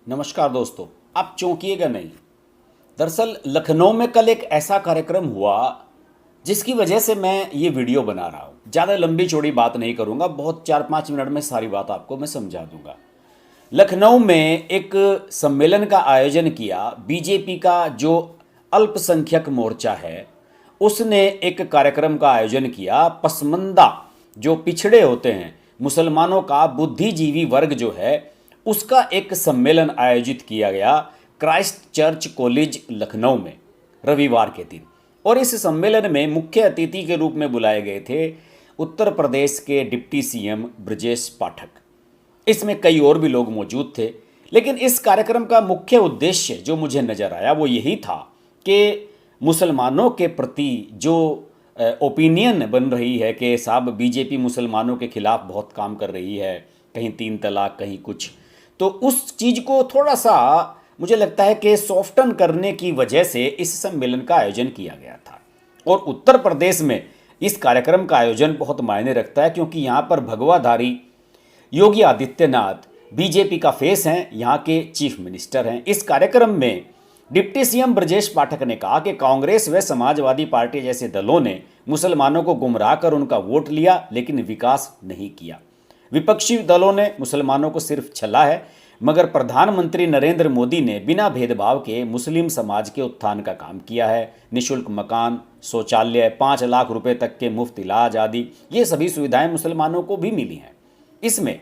नमस्कार दोस्तों। आप चौंकिएगा नहीं। दरअसल लखनऊ में कल एक ऐसा कार्यक्रम हुआ जिसकी वजह से मैं ये वीडियो बना रहा हूँ। ज़्यादा लंबी चौड़ी बात नहीं करूँगा, बहुत 4-5 मिनट में सारी बात आपको मैं समझा दूंगा। लखनऊ में एक सम्मेलन का आयोजन किया। बीजेपी का जो अल्पसंख्यक मोर्चा है उसने एक कार्यक्रम का आयोजन किया। पसमंदा जो पिछड़े होते हैं, मुसलमानों का बुद्धिजीवी वर्ग जो है, उसका एक सम्मेलन आयोजित किया गया क्राइस्ट चर्च कॉलेज लखनऊ में रविवार के दिन। और इस सम्मेलन में मुख्य अतिथि के रूप में बुलाए गए थे उत्तर प्रदेश के डिप्टी सीएम ब्रजेश पाठक। इसमें कई और भी लोग मौजूद थे, लेकिन इस कार्यक्रम का मुख्य उद्देश्य जो मुझे नज़र आया वो यही था कि मुसलमानों के प्रति जो ओपिनियन बन रही है कि साहब बीजेपी मुसलमानों के खिलाफ बहुत काम कर रही है, कहीं 3 तलाक कहीं कुछ, तो उस चीज़ को थोड़ा सा मुझे लगता है कि सॉफ्टन करने की वजह से इस सम्मेलन का आयोजन किया गया था। और उत्तर प्रदेश में इस कार्यक्रम का आयोजन बहुत मायने रखता है, क्योंकि यहाँ पर भगवाधारी योगी आदित्यनाथ बीजेपी का फेस हैं, यहाँ के चीफ मिनिस्टर हैं। इस कार्यक्रम में डिप्टी सीएम ब्रजेश पाठक ने कहा कि कांग्रेस व समाजवादी पार्टी जैसे दलों ने मुसलमानों को गुमराह कर उनका वोट लिया, लेकिन विकास नहीं किया। विपक्षी दलों ने मुसलमानों को सिर्फ छला है, मगर प्रधानमंत्री नरेंद्र मोदी ने बिना भेदभाव के मुस्लिम समाज के उत्थान का काम किया है। निःशुल्क मकान, शौचालय, 5 लाख रुपए तक के मुफ्त इलाज आदि ये सभी सुविधाएं मुसलमानों को भी मिली हैं। इसमें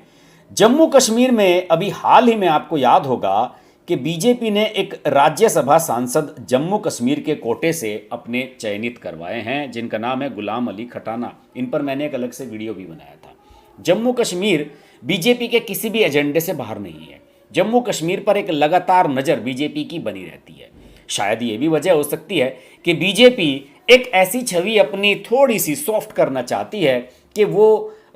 जम्मू कश्मीर में अभी हाल ही में आपको याद होगा कि बीजेपी ने एक राज्यसभा सांसद जम्मू कश्मीर के कोटे से अपने चयनित करवाए हैं, जिनका नाम है गुलाम अली खटाना। इन पर मैंने एक अलग से वीडियो भी बनाया था। जम्मू कश्मीर बीजेपी के किसी भी एजेंडे से बाहर नहीं है। जम्मू कश्मीर पर एक लगातार नज़र बीजेपी की बनी रहती है। शायद ये भी वजह हो सकती है कि बीजेपी एक ऐसी छवि अपनी थोड़ी सी सॉफ्ट करना चाहती है कि वो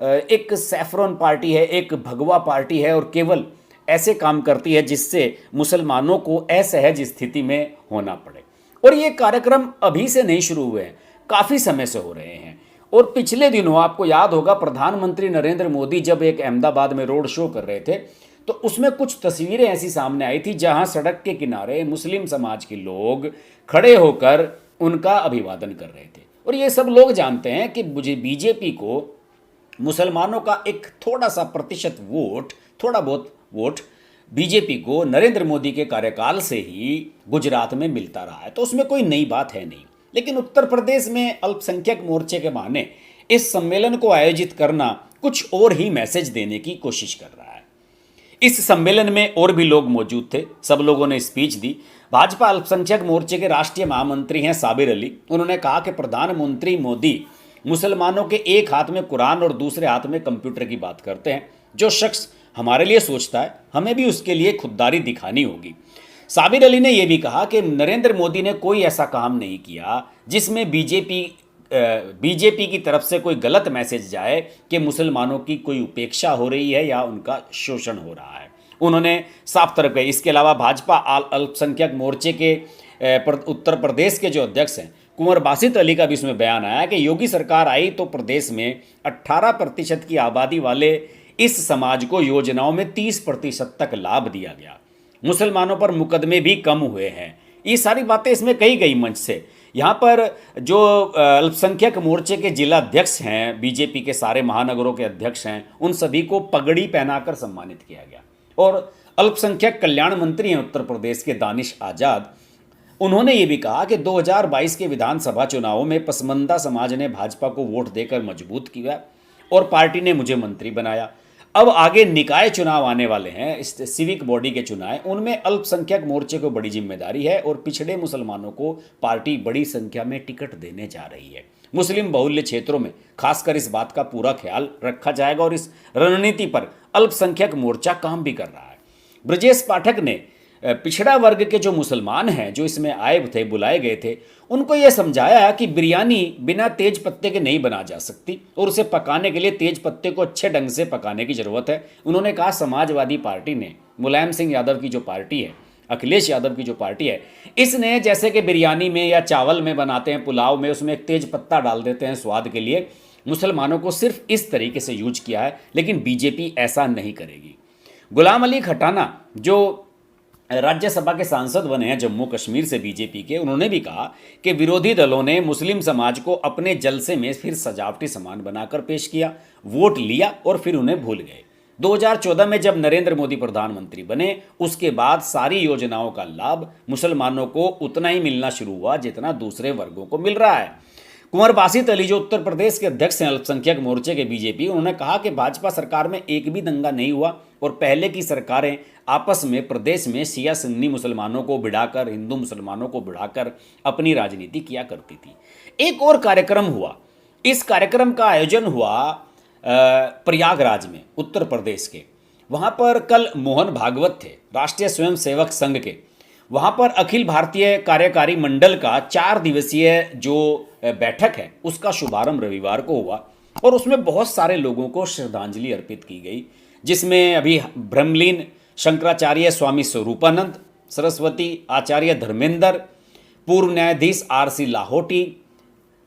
एक सैफरन पार्टी है, एक भगवा पार्टी है, और केवल ऐसे काम करती है जिससे मुसलमानों को असहज स्थिति में होना पड़े। और ये कार्यक्रम अभी से नहीं शुरू हुए हैं, काफ़ी समय से हो रहे हैं। और पिछले दिनों आपको याद होगा प्रधानमंत्री नरेंद्र मोदी जब एक अहमदाबाद में रोड शो कर रहे थे, तो उसमें कुछ तस्वीरें ऐसी सामने आई थी जहां सड़क के किनारे मुस्लिम समाज के लोग खड़े होकर उनका अभिवादन कर रहे थे। और ये सब लोग जानते हैं कि बीजेपी को मुसलमानों का एक थोड़ा सा प्रतिशत वोट, थोड़ा बहुत वोट बीजेपी को नरेंद्र मोदी के कार्यकाल से ही गुजरात में मिलता रहा है, तो उसमें कोई नई बात है नहीं। लेकिन उत्तर प्रदेश में अल्पसंख्यक मोर्चे के बहाने इस सम्मेलन को आयोजित करना कुछ और ही मैसेज देने की कोशिश कर रहा है। इस सम्मेलन में और भी लोग मौजूद थे, सब लोगों ने स्पीच दी। भाजपा अल्पसंख्यक मोर्चे के राष्ट्रीय महामंत्री हैं साबिर अली। उन्होंने कहा कि प्रधानमंत्री मोदी मुसलमानों के एक हाथ में कुरान और दूसरे हाथ में कंप्यूटर की बात करते हैं। जो शख्स हमारे लिए सोचता है, हमें भी उसके लिए खुददारी दिखानी होगी। साबिर अली ने यह भी कहा कि नरेंद्र मोदी ने कोई ऐसा काम नहीं किया जिसमें बीजेपी की तरफ से कोई गलत मैसेज जाए कि मुसलमानों की कोई उपेक्षा हो रही है या उनका शोषण हो रहा है। उन्होंने साफ तरफ कही। इसके अलावा भाजपा अल्पसंख्यक मोर्चे के उत्तर प्रदेश के जो अध्यक्ष हैं कुंवर बासित अली का भी इसमें बयान आया कि योगी सरकार आई तो प्रदेश में 18% की आबादी वाले इस समाज को योजनाओं में 30% तक लाभ दिया गया। मुसलमानों पर मुकदमे भी कम हुए हैं। ये सारी बातें इसमें कही गई मंच से। यहाँ पर जो अल्पसंख्यक मोर्चे के जिला अध्यक्ष हैं, बीजेपी के सारे महानगरों के अध्यक्ष हैं, उन सभी को पगड़ी पहनाकर सम्मानित किया गया। और अल्पसंख्यक कल्याण मंत्री हैं उत्तर प्रदेश के दानिश आज़ाद, उन्होंने ये भी कहा कि 2022 के विधानसभा चुनावों में पसमंदा समाज ने भाजपा को वोट देकर मजबूत किया और पार्टी ने मुझे मंत्री बनाया। अब आगे निकाय चुनाव आने वाले हैं, इस सिविक बॉडी के चुनाव, उनमें अल्पसंख्यक मोर्चे को बड़ी जिम्मेदारी है और पिछड़े मुसलमानों को पार्टी बड़ी संख्या में टिकट देने जा रही है। मुस्लिम बहुल्य क्षेत्रों में खासकर इस बात का पूरा ख्याल रखा जाएगा और इस रणनीति पर अल्पसंख्यक मोर्चा काम भी कर रहा है। ब्रजेश पाठक ने पिछड़ा वर्ग के जो मुसलमान हैं जो इसमें आए थे, बुलाए गए थे, उनको यह समझाया कि बिरयानी बिना तेज पत्ते के नहीं बना जा सकती और उसे पकाने के लिए तेज पत्ते को अच्छे ढंग से पकाने की ज़रूरत है। उन्होंने कहा समाजवादी पार्टी ने, मुलायम सिंह यादव की जो पार्टी है, अखिलेश यादव की जो पार्टी है, इसने जैसे कि बिरयानी में या चावल में बनाते हैं, पुलाव में, उसमें एक तेज पत्ता डाल देते हैं स्वाद के लिए, मुसलमानों को सिर्फ इस तरीके से यूज किया है। लेकिन बीजेपी ऐसा नहीं करेगी। गुलाम अली खटाना जो राज्यसभा के सांसद बने हैं जम्मू कश्मीर से बीजेपी के, उन्होंने भी कहा कि विरोधी दलों ने मुस्लिम समाज को अपने जलसे में फिर सजावटी सामान बनाकर पेश किया, वोट लिया और फिर उन्हें भूल गए। 2014 में जब नरेंद्र मोदी प्रधानमंत्री बने, उसके बाद सारी योजनाओं का लाभ मुसलमानों को उतना ही मिलना शुरू हुआ जितना दूसरे वर्गों को मिल रहा है। कुंवर बासित अली, जो उत्तर प्रदेश के अध्यक्ष हैं अल्पसंख्यक मोर्चे के बीजेपी, उन्होंने कहा कि भाजपा सरकार में एक भी दंगा नहीं हुआ और पहले की सरकारें आपस में प्रदेश में शिया सुन्नी मुसलमानों को भिड़ाकर, हिंदू मुसलमानों को भिड़ाकर अपनी राजनीति किया करती थी। एक और कार्यक्रम हुआ, इस कार्यक्रम का आयोजन हुआ प्रयागराज में, उत्तर प्रदेश के। वहाँ पर कल मोहन भागवत थे, राष्ट्रीय स्वयंसेवक संघ के। वहाँ पर अखिल भारतीय कार्यकारी मंडल का 4 दिवसीय जो बैठक है उसका शुभारंभ रविवार को हुआ और उसमें बहुत सारे लोगों को श्रद्धांजलि अर्पित की गई, जिसमें अभी ब्रह्मलीन शंकराचार्य स्वामी स्वरूपानंद सरस्वती, आचार्य धर्मेंद्र, पूर्व न्यायाधीश RC लाहोटी,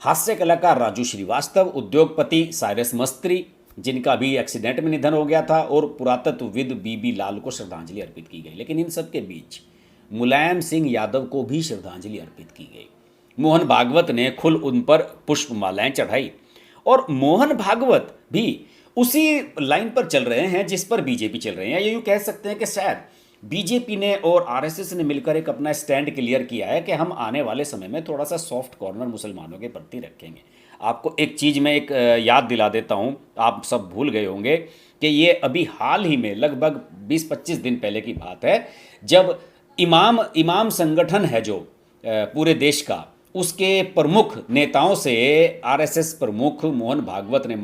हास्य कलाकार राजू श्रीवास्तव, उद्योगपति साइरस मस्त्री जिनका भी एक्सीडेंट में निधन हो गया था, और पुरातत्वविद BB लाल को श्रद्धांजलि अर्पित की गई। लेकिन इन सब के बीच मुलायम सिंह यादव को भी श्रद्धांजलि अर्पित की गई। मोहन भागवत ने खुद उन पर पुष्पमालाएं चढ़ाई और मोहन भागवत भी उसी लाइन पर चल रहे हैं जिस पर बीजेपी चल रहे हैं। ये यूँ कह सकते हैं कि शायद बीजेपी ने और RSS ने मिलकर एक अपना स्टैंड क्लियर किया है कि हम आने वाले समय में थोड़ा सा सॉफ्ट कॉर्नर मुसलमानों के प्रति रखेंगे। आपको एक चीज़ मैं एक याद दिला देता हूँ, आप सब भूल गए होंगे कि ये अभी हाल ही में लगभग 20-25 दिन पहले की बात है, जब इमाम संगठन है जो पूरे देश का, उसके प्रमुख नेताओं से RSS प्रमुख मोहन भागवत ने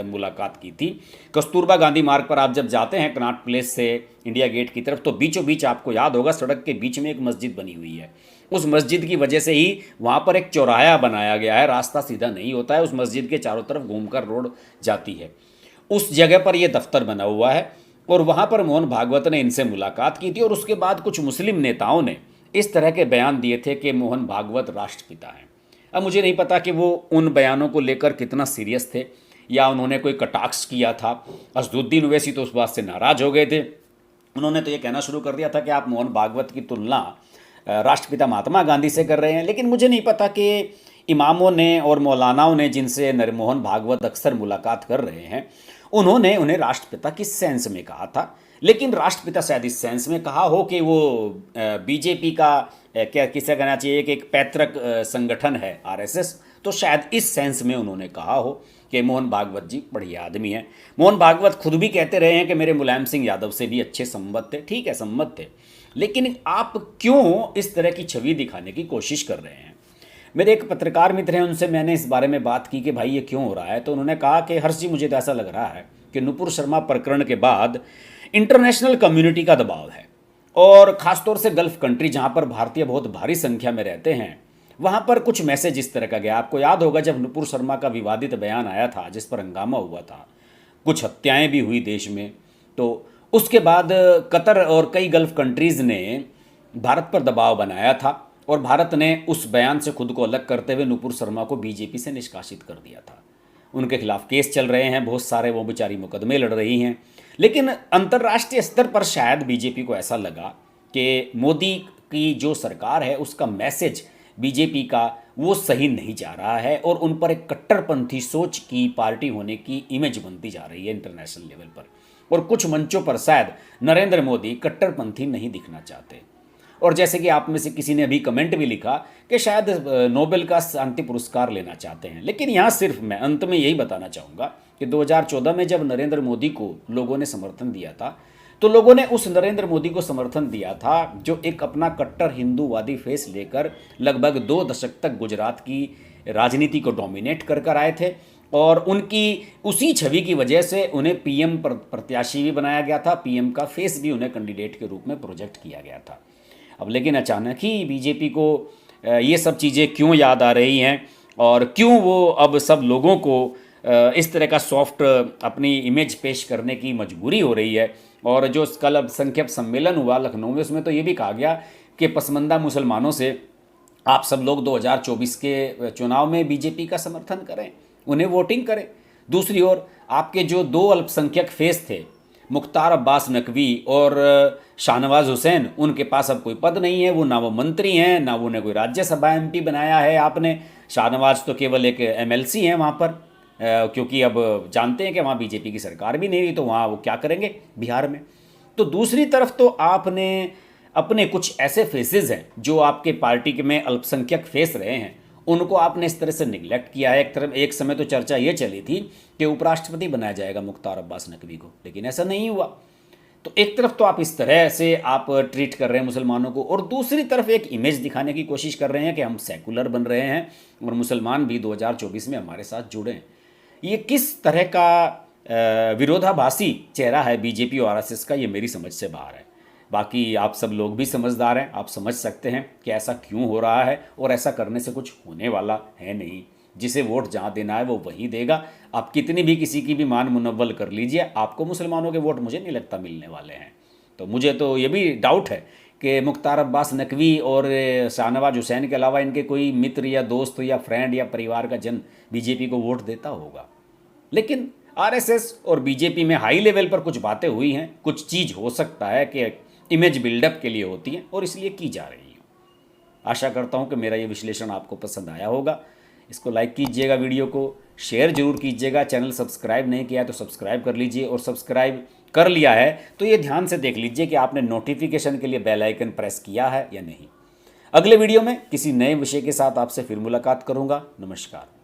मुलाकात की थी। कस्तूरबा गांधी मार्ग पर आप जब जाते हैं कनॉट प्लेस से इंडिया गेट की तरफ, तो बीचों बीच आपको याद होगा सड़क के बीच में एक मस्जिद बनी हुई है। उस मस्जिद की वजह से ही वहाँ पर एक चौराहा बनाया गया है, रास्ता सीधा नहीं होता है, उस मस्जिद के चारों तरफ घूमकर रोड जाती है। उस जगह पर यह दफ्तर बना हुआ है और वहाँ पर मोहन भागवत ने इनसे मुलाकात की थी और उसके बाद कुछ मुस्लिम नेताओं ने इस तरह के बयान दिए थे कि मोहन भागवत राष्ट्रपिता हैं। अब मुझे नहीं पता कि वो उन बयानों को लेकर कितना सीरियस थे या उन्होंने कोई कटाक्ष किया था। असदुद्दीन ओवैसी तो उस बात से नाराज़ हो गए थे, उन्होंने तो ये कहना शुरू कर दिया था कि आप मोहन भागवत की तुलना राष्ट्रपिता महात्मा गांधी से कर रहे हैं। लेकिन मुझे नहीं पता कि इमामों ने और मौलानाओं ने जिनसे मोहन भागवत अक्सर मुलाकात कर रहे हैं, उन्होंने उन्हें राष्ट्रपिता किस सेंस में कहा था। लेकिन राष्ट्रपिता शायद इस सेंस में कहा हो कि वो बीजेपी का क्या किसे कहना चाहिए कि एक पैतृक संगठन है RSS, तो शायद इस सेंस में उन्होंने कहा हो कि मोहन भागवत जी बढ़िया आदमी हैं। मोहन भागवत खुद भी कहते रहे हैं कि मेरे मुलायम सिंह यादव से भी अच्छे संबंध थे। ठीक है, संबंध थे, लेकिन आप क्यों इस तरह की छवि दिखाने की कोशिश कर रहे हैं। मेरे एक पत्रकार मित्र हैं, उनसे मैंने इस बारे में बात की कि भाई ये क्यों हो रहा है, तो उन्होंने कहा कि हर्ष जी मुझे तो ऐसा लग रहा है कि नुपुर शर्मा प्रकरण के बाद इंटरनेशनल कम्युनिटी का दबाव है और ख़ासतौर से गल्फ़ कंट्री जहाँ पर भारतीय बहुत भारी संख्या में रहते हैं, वहाँ पर कुछ मैसेज इस तरह का गया। आपको याद होगा जब नुपुर शर्मा का विवादित बयान आया था जिस पर हंगामा हुआ था, कुछ हत्याएं भी हुई देश में, तो उसके बाद कतर और कई गल्फ़ कंट्रीज़ ने भारत पर दबाव बनाया था और भारत ने उस बयान से खुद को अलग करते हुए नुपुर शर्मा को बीजेपी से निष्कासित कर दिया था। उनके खिलाफ केस चल रहे हैं बहुत सारे, वो बेचारी मुकदमे लड़ रही हैं। लेकिन अंतर्राष्ट्रीय स्तर पर शायद बीजेपी को ऐसा लगा कि मोदी की जो सरकार है उसका मैसेज बीजेपी का वो सही नहीं जा रहा है और उन पर एक कट्टरपंथी सोच की पार्टी होने की इमेज बनती जा रही है इंटरनेशनल लेवल पर। और कुछ मंचों पर शायद नरेंद्र मोदी कट्टरपंथी नहीं दिखना चाहते। और जैसे कि आप में से किसी ने अभी कमेंट भी लिखा कि शायद नोबेल का शांति पुरस्कार लेना चाहते हैं। लेकिन यहाँ सिर्फ मैं अंत में यही बताना चाहूँगा कि 2014 में जब नरेंद्र मोदी को लोगों ने समर्थन दिया था, तो लोगों ने उस नरेंद्र मोदी को समर्थन दिया था जो एक अपना कट्टर हिंदूवादी फेस लेकर लगभग 2 दशक तक गुजरात की राजनीति को डोमिनेट कर आए थे और उनकी उसी छवि की वजह से उन्हें PM प्रत्याशी भी बनाया गया था, PM का फेस भी उन्हें कैंडिडेट के रूप में प्रोजेक्ट किया गया था। अब लेकिन अचानक ही बीजेपी को ये सब चीज़ें क्यों याद आ रही हैं और क्यों वो अब सब लोगों को इस तरह का सॉफ्ट अपनी इमेज पेश करने की मजबूरी हो रही है। और जो कल अल्पसंख्यक सम्मेलन हुआ लखनऊ में, उसमें तो ये भी कहा गया कि पसमानदा मुसलमानों से आप सब लोग 2024 के चुनाव में बीजेपी का समर्थन करें, उन्हें वोटिंग करें। दूसरी ओर आपके जो 2 अल्पसंख्यक फेस थे मुख्तार अब्बास नकवी और शाहनवाज हुसैन, उनके पास अब कोई पद नहीं है, वो ना वो मंत्री हैं, ना वो ने कोई राज्यसभा एमपी बनाया है आपने। शाहनवाज तो केवल एक एमएलसी हैं वहाँ पर, क्योंकि अब जानते हैं कि वहाँ बीजेपी की सरकार भी नहीं रही, तो वहाँ वो क्या करेंगे बिहार में। तो दूसरी तरफ तो आपने अपने कुछ ऐसे फेसेस हैं जो आपके पार्टी के में अल्पसंख्यक फेस रहे हैं, उनको आपने इस तरह से निगलेक्ट किया है। एक तरफ एक समय तो चर्चा ये चली थी कि उपराष्ट्रपति बनाया जाएगा मुख्तार अब्बास नकवी को, लेकिन ऐसा नहीं हुआ। तो एक तरफ तो आप इस तरह से आप ट्रीट कर रहे हैं मुसलमानों को, और दूसरी तरफ एक इमेज दिखाने की कोशिश कर रहे हैं कि हम सेकुलर बन रहे हैं और मुसलमान भी 2024 में हमारे साथ जुड़े हैं। ये किस तरह का विरोधाभासी चेहरा है बीजेपी और आरएसएस का, ये मेरी समझ से बाहर है। बाकी आप सब लोग भी समझदार हैं, आप समझ सकते हैं कि ऐसा क्यों हो रहा है, और ऐसा करने से कुछ होने वाला है नहीं। जिसे वोट जहाँ देना है वो वही देगा। आप कितनी भी किसी की भी मान मुनव्वल कर लीजिए, आपको मुसलमानों के वोट मुझे नहीं लगता मिलने वाले हैं। तो मुझे तो ये भी डाउट है कि मुख्तार अब्बास नकवी और शाहनवाज हुसैन के अलावा इनके कोई मित्र या दोस्त या फ्रेंड या परिवार का जन बीजेपी को वोट देता होगा। लेकिन आरएसएस और बीजेपी में हाई लेवल पर कुछ बातें हुई हैं, कुछ चीज़ हो सकता है कि इमेज बिल्डअप के लिए होती हैं और इसलिए की जा रही है। आशा करता हूं कि मेरा ये विश्लेषण आपको पसंद आया होगा। इसको लाइक कीजिएगा, वीडियो को शेयर जरूर कीजिएगा। चैनल सब्सक्राइब नहीं किया है तो सब्सक्राइब कर लीजिए, और सब्सक्राइब कर लिया है तो ये ध्यान से देख लीजिए कि आपने नोटिफिकेशन के लिए बेल आइकन प्रेस किया है या नहीं। अगले वीडियो में किसी नए विषय के साथ आपसे फिर मुलाकात करूंगा। नमस्कार।